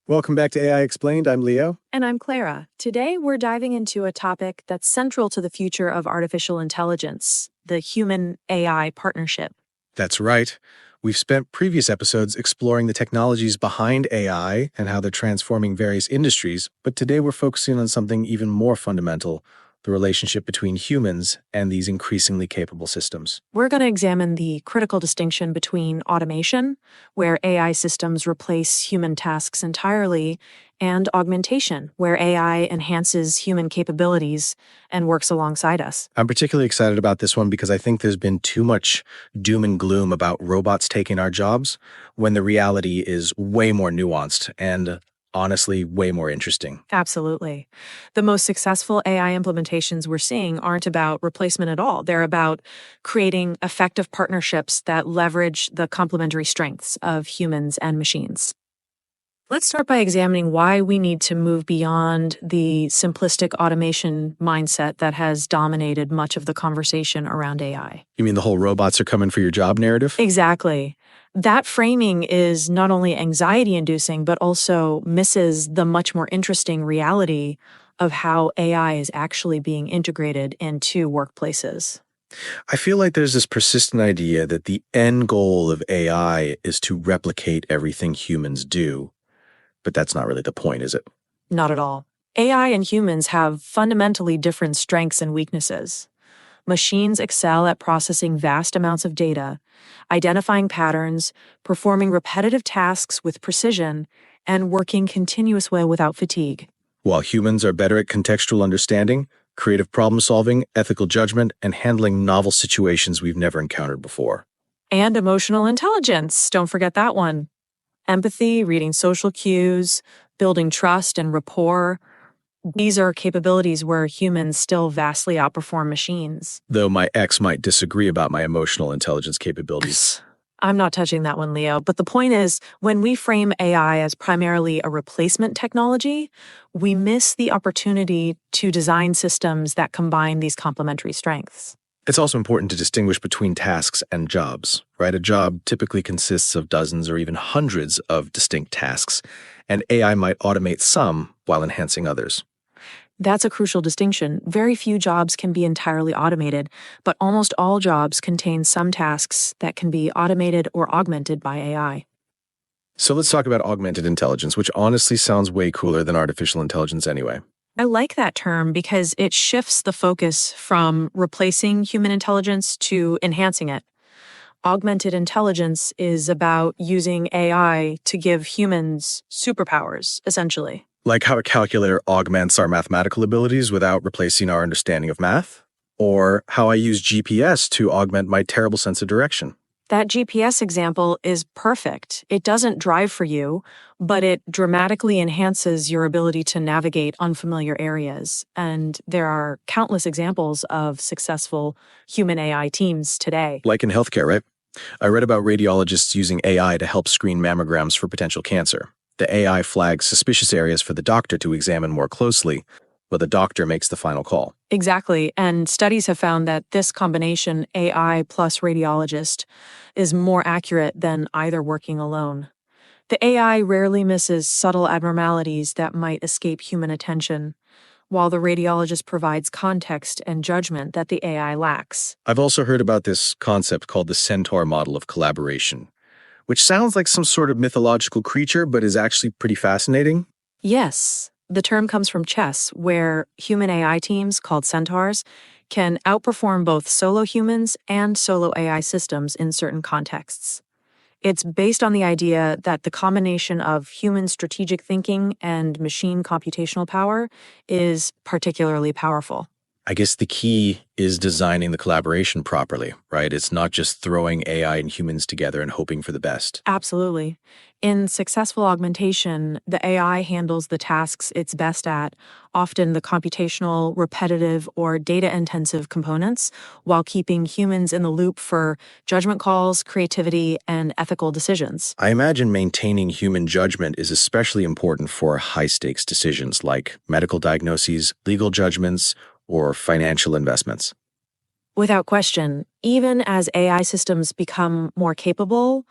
Welcome back to AI Explained. I'm Leo. And I'm Clara. Today, we're diving into a topic that's central to the future of artificial intelligence, the human-AI partnership. That's right. We've spent previous episodes exploring the technologies behind AI and how they're transforming various industries, but today we're focusing on something even more fundamental, the relationship between humans and these increasingly capable systems. We're going to examine the critical distinction between automation, where AI systems replace human tasks entirely, and augmentation, where AI enhances human capabilities and works alongside us. I'm particularly excited about this one because I think there's been too much doom and gloom about robots taking our jobs when the reality is way more nuanced and honestly way more interesting. Absolutely. The most successful AI implementations we're seeing aren't about replacement at all. They're about creating effective partnerships that leverage the complementary strengths of humans and machines. Let's start by examining why we need to move beyond the simplistic automation mindset that has dominated much of the conversation around AI. You mean the whole robots are coming for your job narrative? Exactly. That framing is not only anxiety-inducing, but also misses the much more interesting reality of how AI is actually being integrated into workplaces. I feel like there's this persistent idea that the end goal of AI is to replicate everything humans do, but that's not really the point, is it? Not at all. AI and humans have fundamentally different strengths and weaknesses. Machines excel at processing vast amounts of data, identifying patterns, performing repetitive tasks with precision, and working continuously without fatigue. While humans are better at contextual understanding, creative problem solving, ethical judgment, and handling novel situations we've never encountered before. And emotional intelligence, don't forget that one. Empathy, reading social cues, building trust and rapport. These are capabilities where humans still vastly outperform machines. Though my ex might disagree about my emotional intelligence capabilities. I'm not touching that one, Leo. But the point is, when we frame AI as primarily a replacement technology, we miss the opportunity to design systems that combine these complementary strengths. It's also important to distinguish between tasks and jobs, right? A job typically consists of dozens or even hundreds of distinct tasks, and AI might automate some while enhancing others. That's a crucial distinction. Very few jobs can be entirely automated, but almost all jobs contain some tasks that can be automated or augmented by AI. So let's talk about augmented intelligence, which honestly sounds way cooler than artificial intelligence anyway. I like that term because it shifts the focus from replacing human intelligence to enhancing it. Augmented intelligence is about using AI to give humans superpowers, essentially. Like how a calculator augments our mathematical abilities without replacing our understanding of math? Or how I use GPS to augment my terrible sense of direction? That GPS example is perfect. It doesn't drive for you, but it dramatically enhances your ability to navigate unfamiliar areas. And there are countless examples of successful human AI teams today. Like in healthcare, right? I read about radiologists using AI to help screen mammograms for potential cancer. The AI flags suspicious areas for the doctor to examine more closely, but the doctor makes the final call. Exactly. And studies have found that this combination, AI plus radiologist, is more accurate than either working alone. The AI rarely misses subtle abnormalities that might escape human attention, while the radiologist provides context and judgment that the AI lacks. I've also heard about this concept called the centaur model of collaboration, which sounds like some sort of mythological creature, but is actually pretty fascinating. Yes, the term comes from chess, where human AI teams, called centaurs, can outperform both solo humans and solo AI systems in certain contexts. It's based on the idea that the combination of human strategic thinking and machine computational power is particularly powerful. I guess the key is designing the collaboration properly, right? It's not just throwing AI and humans together and hoping for the best. Absolutely. In successful augmentation, the AI handles the tasks it's best at, often the computational, repetitive, or data-intensive components, while keeping humans in the loop for judgment calls, creativity, and ethical decisions. I imagine maintaining human judgment is especially important for high-stakes decisions like medical diagnoses, legal judgments, or financial investments. Without question, even as AI systems become more capable,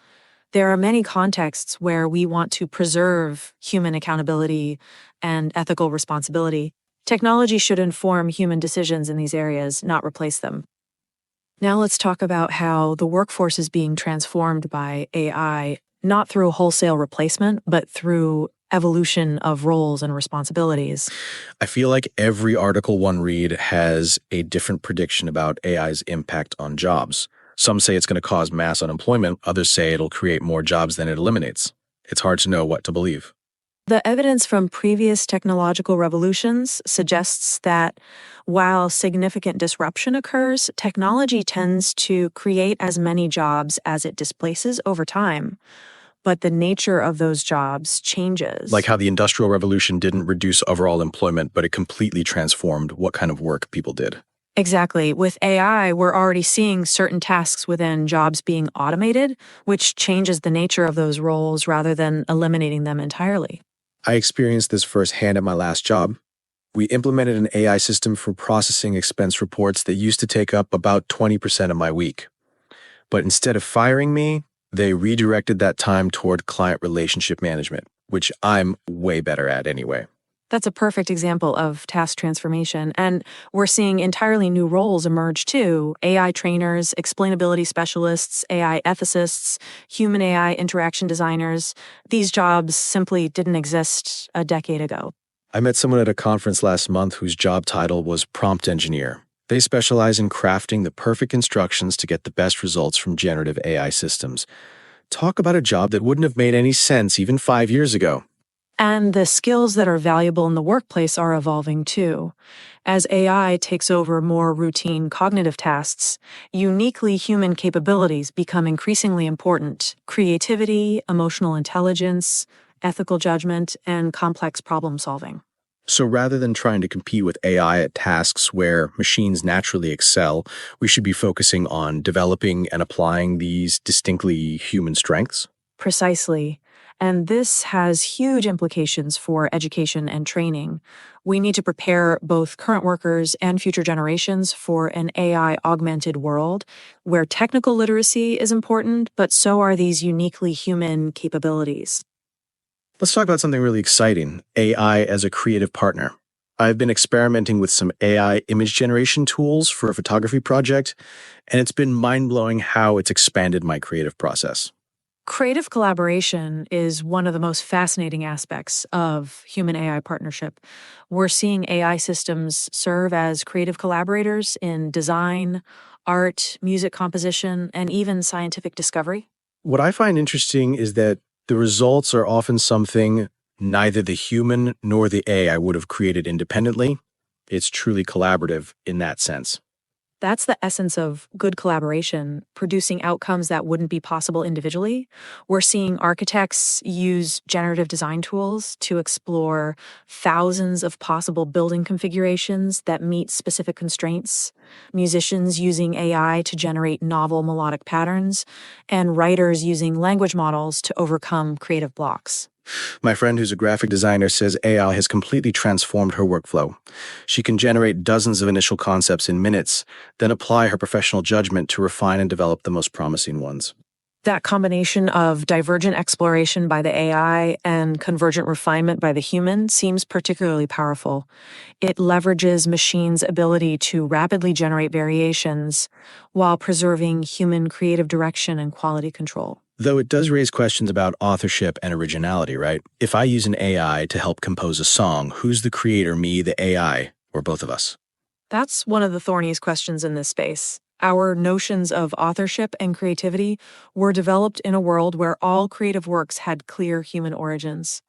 There are many contexts where we want to preserve human accountability and ethical responsibility. Technology should inform human decisions in these areas, not replace them. Now let's talk about how the workforce is being transformed by AI, not through wholesale replacement, but through evolution of roles and responsibilities. I feel like every Article 1 read has a different prediction about AI's impact on jobs. Some say it's going to cause mass unemployment, others say it'll create more jobs than it eliminates. It's hard to know what to believe. The evidence from previous technological revolutions suggests that while significant disruption occurs, technology tends to create as many jobs as it displaces over time. But the nature of those jobs changes. Like how the Industrial Revolution didn't reduce overall employment, but it completely transformed what kind of work people did. Exactly. With AI, we're already seeing certain tasks within jobs being automated, which changes the nature of those roles rather than eliminating them entirely. I experienced this firsthand at my last job. We implemented an AI system for processing expense reports that used to take up about 20% of my week. But instead of firing me, they redirected that time toward client relationship management, which I'm way better at anyway. That's a perfect example of task transformation. And we're seeing entirely new roles emerge too: AI trainers, explainability specialists, AI ethicists, human AI interaction designers. These jobs simply didn't exist a decade ago. I met someone at a conference last month whose job title was prompt engineer. They specialize in crafting the perfect instructions to get the best results from generative AI systems. Talk about a job that wouldn't have made any sense even 5 years ago. And the skills that are valuable in the workplace are evolving too. As AI takes over more routine cognitive tasks, uniquely human capabilities become increasingly important: creativity, emotional intelligence, ethical judgment, and complex problem solving. So rather than trying to compete with AI at tasks where machines naturally excel, we should be focusing on developing and applying these distinctly human strengths. Precisely. And this has huge implications for education and training. We need to prepare both current workers and future generations for an AI augmented world where technical literacy is important, but so are these uniquely human capabilities. Let's talk about something really exciting: AI as a creative partner. I've been experimenting with some AI image generation tools for a photography project, and it's been mind-blowing how it's expanded my creative process. Creative collaboration is one of the most fascinating aspects of human AI partnership. We're seeing AI systems serve as creative collaborators in design, art, music composition, and even scientific discovery. What I find interesting is that the results are often something neither the human nor the AI would have created independently. It's truly collaborative in that sense. That's the essence of good collaboration, producing outcomes that wouldn't be possible individually. We're seeing architects use generative design tools to explore thousands of possible building configurations that meet specific constraints, musicians using AI to generate novel melodic patterns, and writers using language models to overcome creative blocks. My friend, who's a graphic designer, says AI has completely transformed her workflow. She can generate dozens of initial concepts in minutes, then apply her professional judgment to refine and develop the most promising ones. That combination of divergent exploration by the AI and convergent refinement by the human seems particularly powerful. It leverages machines' ability to rapidly generate variations while preserving human creative direction and quality control. Though it does raise questions about authorship and originality, right? If I use an AI to help compose a song, who's the creator, me, the AI, or both of us? That's one of the thorniest questions in this space. Our notions of authorship and creativity were developed in a world where all creative works had clear human origins.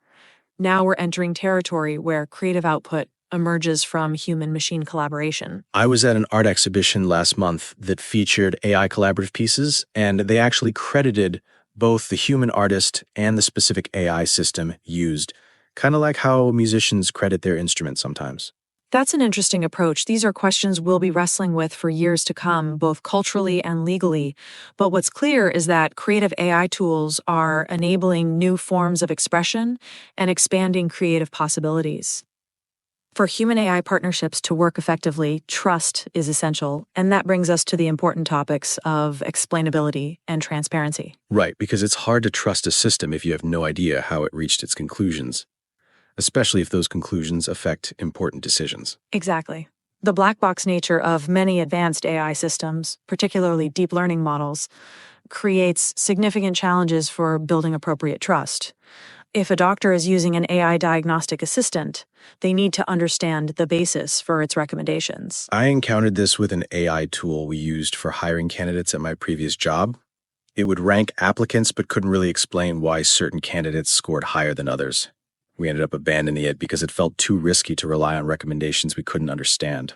Now we're entering territory where creative output emerges from human-machine collaboration. I was at an art exhibition last month that featured AI collaborative pieces, and they actually credited both the human artist and the specific AI system used, kind of like how musicians credit their instruments sometimes. That's an interesting approach. These are questions we'll be wrestling with for years to come, both culturally and legally. But what's clear is that creative AI tools are enabling new forms of expression and expanding creative possibilities. For human AI partnerships to work effectively, trust is essential, and that brings us to the important topics of explainability and transparency. Right, because it's hard to trust a system if you have no idea how it reached its conclusions, especially if those conclusions affect important decisions. Exactly. The black box nature of many advanced AI systems, particularly deep learning models, creates significant challenges for building appropriate trust. If a doctor is using an AI diagnostic assistant, they need to understand the basis for its recommendations. I encountered this with an AI tool we used for hiring candidates at my previous job. It would rank applicants but couldn't really explain why certain candidates scored higher than others. We ended up abandoning it because it felt too risky to rely on recommendations we couldn't understand.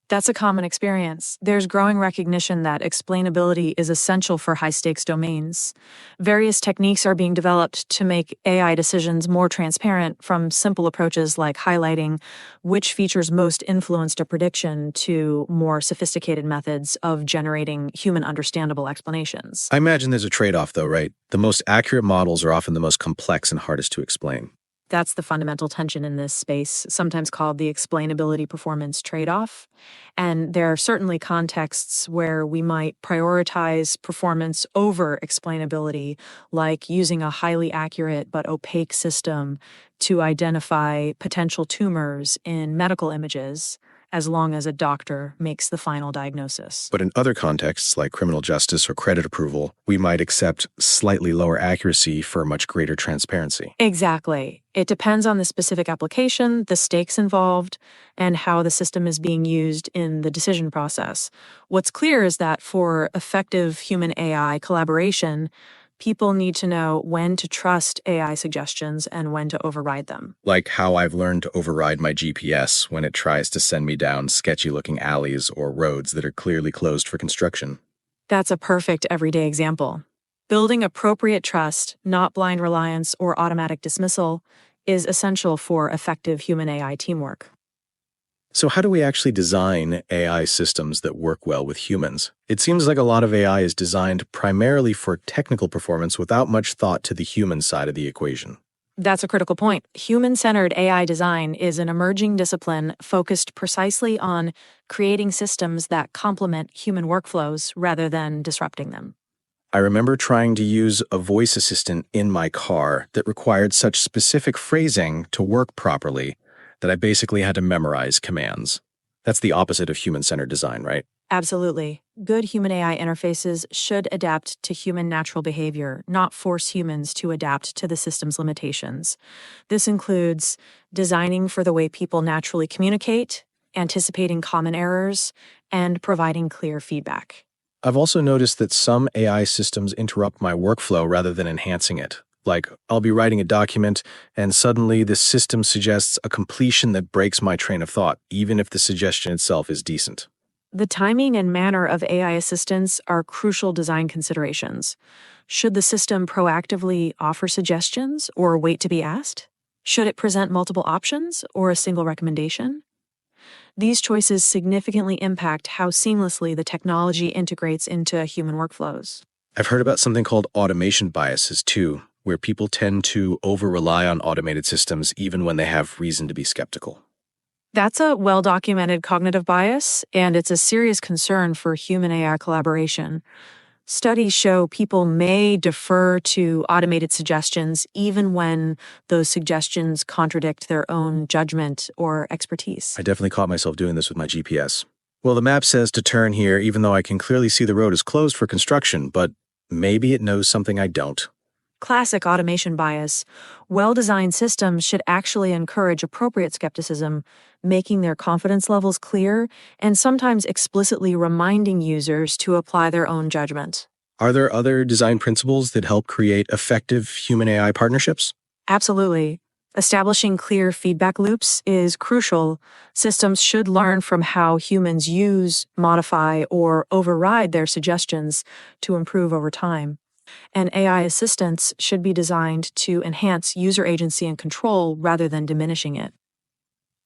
That's a common experience. There's growing recognition that explainability is essential for high-stakes domains. Various techniques are being developed to make AI decisions more transparent, from simple approaches like highlighting which features most influenced a prediction to more sophisticated methods of generating human-understandable explanations. I imagine there's a trade-off though, right? The most accurate models are often the most complex and hardest to explain. That's the fundamental tension in this space, sometimes called the explainability performance trade-off. And there are certainly contexts where we might prioritize performance over explainability, like using a highly accurate but opaque system to identify potential tumors in medical images, as long as a doctor makes the final diagnosis. But in other contexts, like criminal justice or credit approval, we might accept slightly lower accuracy for much greater transparency. Exactly. It depends on the specific application, the stakes involved, and how the system is being used in the decision process. What's clear is that for effective human AI collaboration, people need to know when to trust AI suggestions and when to override them. Like how I've learned to override my GPS when it tries to send me down sketchy-looking alleys or roads that are clearly closed for construction. That's a perfect everyday example. Building appropriate trust, not blind reliance or automatic dismissal, is essential for effective human AI teamwork. So how do we actually design AI systems that work well with humans? It seems like a lot of AI is designed primarily for technical performance without much thought to the human side of the equation. That's a critical point. Human-centered AI design is an emerging discipline focused precisely on creating systems that complement human workflows rather than disrupting them. I remember trying to use a voice assistant in my car that required such specific phrasing to work properly that I basically had to memorize commands. That's the opposite of human-centered design, right? Absolutely. Good human AI interfaces should adapt to human natural behavior, not force humans to adapt to the system's limitations. This includes designing for the way people naturally communicate, anticipating common errors, and providing clear feedback. I've also noticed that some AI systems interrupt my workflow rather than enhancing it. Like, I'll be writing a document, and suddenly the system suggests a completion that breaks my train of thought, even if the suggestion itself is decent. The timing and manner of AI assistance are crucial design considerations. Should the system proactively offer suggestions or wait to be asked? Should it present multiple options or a single recommendation? These choices significantly impact how seamlessly the technology integrates into human workflows. I've heard about something called automation biases, too, where people tend to over-rely on automated systems even when they have reason to be skeptical. That's a well-documented cognitive bias, and it's a serious concern for human AI collaboration. Studies show people may defer to automated suggestions even when those suggestions contradict their own judgment or expertise. I definitely caught myself doing this with my GPS. Well, the map says to turn here even though I can clearly see the road is closed for construction, but maybe it knows something I don't. Classic automation bias. Well-designed systems should actually encourage appropriate skepticism, making their confidence levels clear and sometimes explicitly reminding users to apply their own judgment. Are there other design principles that help create effective human-AI partnerships? Absolutely. Establishing clear feedback loops is crucial. Systems should learn from how humans use, modify, or override their suggestions to improve over time. And AI assistants should be designed to enhance user agency and control rather than diminishing it.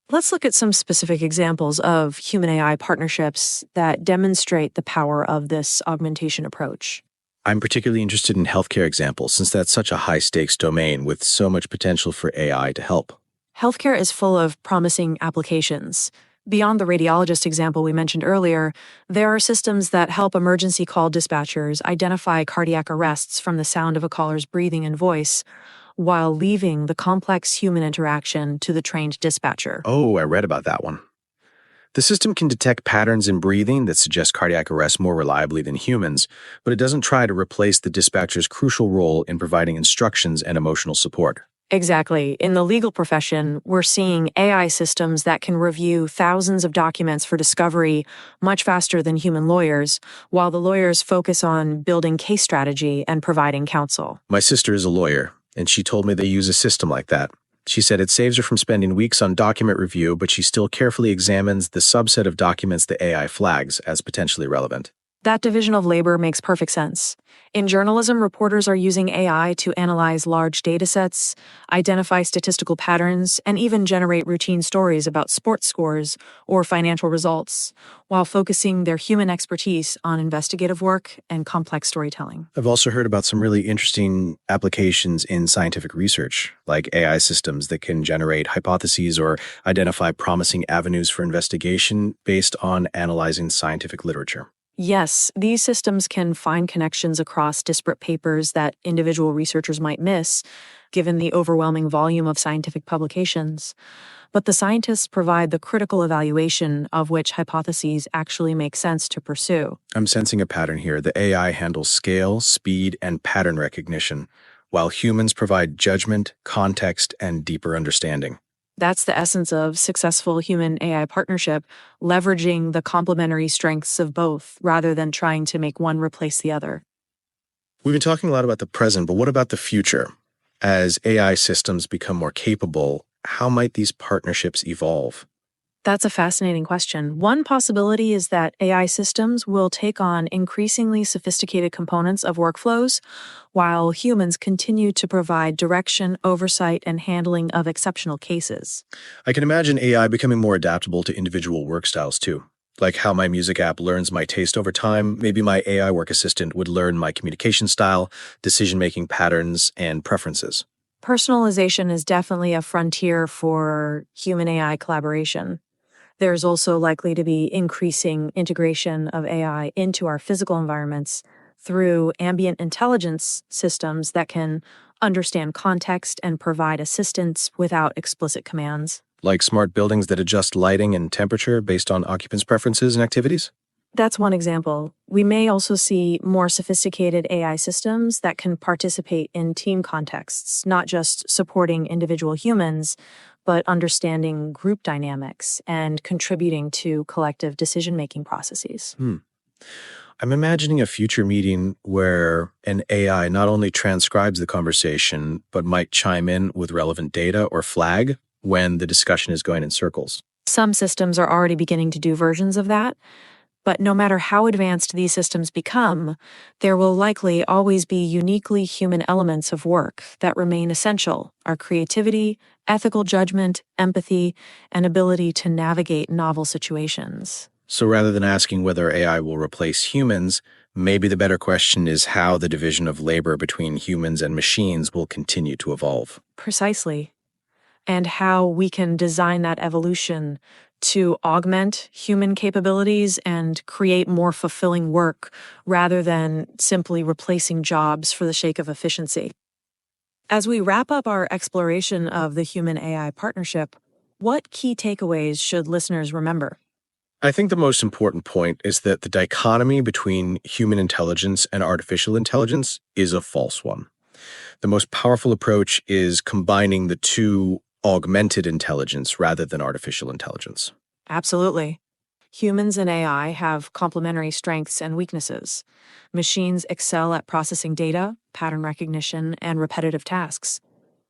Let's look at some specific examples of human AI partnerships that demonstrate the power of this augmentation approach. I'm particularly interested in healthcare examples since that's such a high-stakes domain with so much potential for AI to help. Healthcare is full of promising applications. Beyond the radiologist example we mentioned earlier, there are systems that help emergency call dispatchers identify cardiac arrests from the sound of a caller's breathing and voice, while leaving the complex human interaction to the trained dispatcher. Oh, I read about that one. The system can detect patterns in breathing that suggest cardiac arrest more reliably than humans, but it doesn't try to replace the dispatcher's crucial role in providing instructions and emotional support. Exactly. In the legal profession, we're seeing AI systems that can review thousands of documents for discovery much faster than human lawyers, while the lawyers focus on building case strategy and providing counsel. My sister is a lawyer, and she told me they use a system like that. She said it saves her from spending weeks on document review, but she still carefully examines the subset of documents the AI flags as potentially relevant. That division of labor makes perfect sense. In journalism, reporters are using AI to analyze large datasets, identify statistical patterns, and even generate routine stories about sports scores or financial results, while focusing their human expertise on investigative work and complex storytelling. I've also heard about some really interesting applications in scientific research, like AI systems that can generate hypotheses or identify promising avenues for investigation based on analyzing scientific literature. Yes, these systems can find connections across disparate papers that individual researchers might miss, given the overwhelming volume of scientific publications. But the scientists provide the critical evaluation of which hypotheses actually make sense to pursue. I'm sensing a pattern here. The AI handles scale, speed, and pattern recognition, while humans provide judgment, context, and deeper understanding. That's the essence of successful human AI partnership, leveraging the complementary strengths of both rather than trying to make one replace the other. We've been talking a lot about the present, but what about the future? As AI systems become more capable, how might these partnerships evolve? That's a fascinating question. One possibility is that AI systems will take on increasingly sophisticated components of workflows, while humans continue to provide direction, oversight, and handling of exceptional cases. I can imagine AI becoming more adaptable to individual work styles too. Like how my music app learns my taste over time, maybe my AI work assistant would learn my communication style, decision-making patterns, and preferences. Personalization is definitely a frontier for human AI collaboration. There's also likely to be increasing integration of AI into our physical environments through ambient intelligence systems that can understand context and provide assistance without explicit commands. Like smart buildings that adjust lighting and temperature based on occupants' preferences and activities? That's one example. We may also see more sophisticated AI systems that can participate in team contexts, not just supporting individual humans, but understanding group dynamics and contributing to collective decision-making processes. I'm imagining a future meeting where an AI not only transcribes the conversation, but might chime in with relevant data or flag when the discussion is going in circles. Some systems are already beginning to do versions of that, but no matter how advanced these systems become, there will likely always be uniquely human elements of work that remain essential: our creativity, ethical judgment, empathy, and ability to navigate novel situations. So rather than asking whether AI will replace humans, maybe the better question is how the division of labor between humans and machines will continue to evolve. Precisely. And how we can design that evolution to augment human capabilities and create more fulfilling work rather than simply replacing jobs for the sake of efficiency. As we wrap up our exploration of the human AI partnership, what key takeaways should listeners remember? I think the most important point is that the dichotomy between human intelligence and artificial intelligence is a false one. The most powerful approach is combining the two: augmented intelligence rather than artificial intelligence. Absolutely. Humans and AI have complementary strengths and weaknesses. Machines excel at processing data, pattern recognition, and repetitive tasks,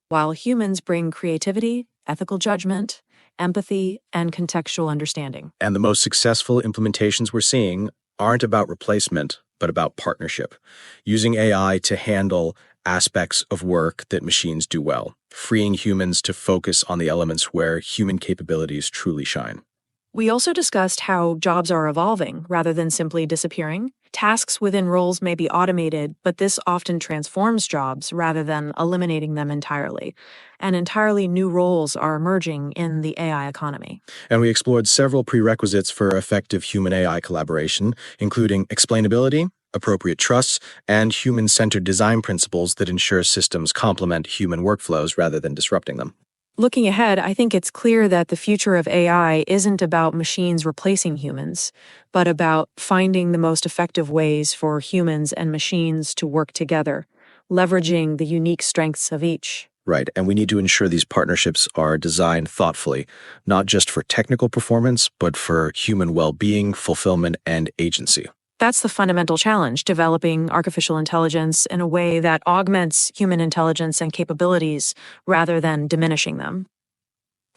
while humans bring creativity, ethical judgment, empathy, and contextual understanding. And the most successful implementations we're seeing aren't about replacement, but about partnership, using AI to handle aspects of work that machines do well, freeing humans to focus on the elements where human capabilities truly shine. We also discussed how jobs are evolving rather than simply disappearing. Tasks within roles may be automated, but this often transforms jobs rather than eliminating them entirely. And entirely new roles are emerging in the AI economy. And we explored several prerequisites for effective human AI collaboration, including explainability, appropriate trusts, and human centered design principles that ensure systems complement human workflows rather than disrupting them. Looking ahead, I think it's clear that the future of AI isn't about machines replacing humans, but about finding the most effective ways for humans and machines to work together, leveraging the unique strengths of each. Right, and we need to ensure these partnerships are designed thoughtfully, not just for technical performance, but for human well being, fulfillment, and agency. That's the fundamental challenge, developing artificial intelligence in a way that augments human intelligence and capabilities rather than diminishing them.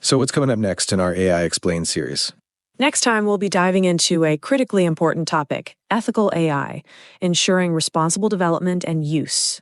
So, what's coming up next in our AI Explained series? Next time, we'll be diving into a critically important topic, ethical AI, ensuring responsible development and use.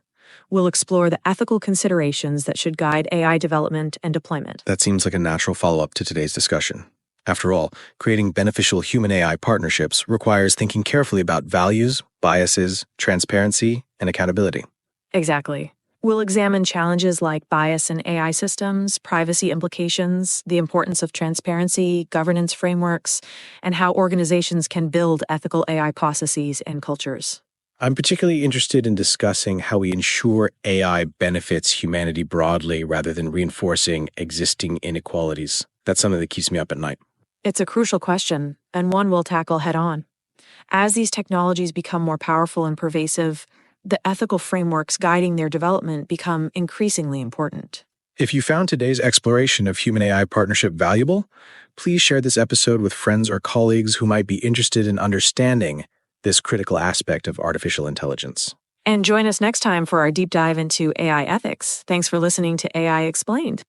We'll explore the ethical considerations that should guide AI development and deployment. That seems like a natural follow up to today's discussion. After all, creating beneficial human AI partnerships requires thinking carefully about values, biases, transparency, and accountability. Exactly. We'll examine challenges like bias in AI systems, privacy implications, the importance of transparency, governance frameworks, and how organizations can build ethical AI processes and cultures. I'm particularly interested in discussing how we ensure AI benefits humanity broadly rather than reinforcing existing inequalities. That's something that keeps me up at night. It's a crucial question, and one we'll tackle head on. As these technologies become more powerful and pervasive, the ethical frameworks guiding their development become increasingly important. If you found today's exploration of human AI partnership valuable, please share this episode with friends or colleagues who might be interested in understanding this critical aspect of artificial intelligence. And join us next time for our deep dive into AI ethics. Thanks for listening to AI Explained.